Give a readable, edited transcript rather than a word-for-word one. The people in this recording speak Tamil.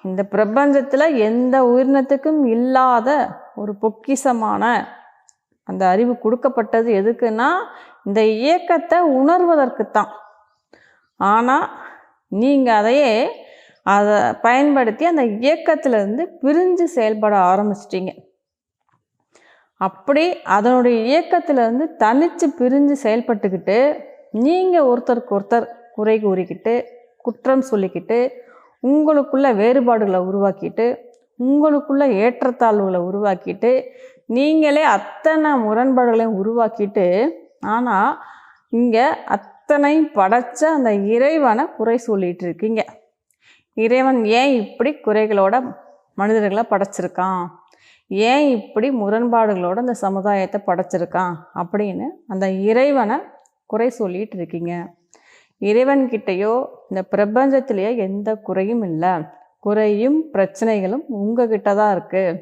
இந்த பிரபஞ்சத்தில் எந்த உயிரினத்துக்கும் இல்லாத ஒரு பொக்கிஷமான அந்த அறிவு கொடுக்கப்பட்டது எதுக்குன்னா இந்த இயக்கத்தை உணர்வதற்குத்தான். ஆனால் நீங்கள் அதை பயன்படுத்தி அந்த இயக்கத்திலேருந்து பிரிஞ்சு செயல்பட ஆரம்பிச்சிட்டிங்க. அப்படி அதனுடைய இயக்கத்திலேருந்து தனித்து பிரிஞ்சு செயல்பட்டுக்கிட்டு நீங்கள் ஒருத்தருக்கு ஒருத்தர் குறை கூறிக்கிட்டு குற்றம் சொல்லிக்கிட்டு உங்களுக்குள்ள வேறுபாடுகளை உருவாக்கிட்டு உங்களுக்குள்ள ஏற்றத்தாழ்வுகளை உருவாக்கிட்டு நீங்களே அத்தனை முரண்பாடுகளையும் உருவாக்கிட்டு, ஆனால் இங்கே அத்தனையும் படைச்ச அந்த இறைவனை குறை சொல்லிகிட்டு இருக்கீங்க. இறைவன் ஏன் இப்படி குறைகளோட மனிதர்களை படைச்சிருக்கான், ஏன் இப்படி முரண்பாடுகளோட இந்த சமுதாயத்தை படைச்சிருக்கான் அப்படின்னு அந்த இறைவனை குறை சொல்லிகிட்டு இருக்கீங்க. இறைவன்கிட்டையோ இந்த பிரபஞ்சத்திலேயோ எந்த குறையும் இல்லை. குறையும் பிரச்சனைகளும் உங்ககிட்ட தான் இருக்குது.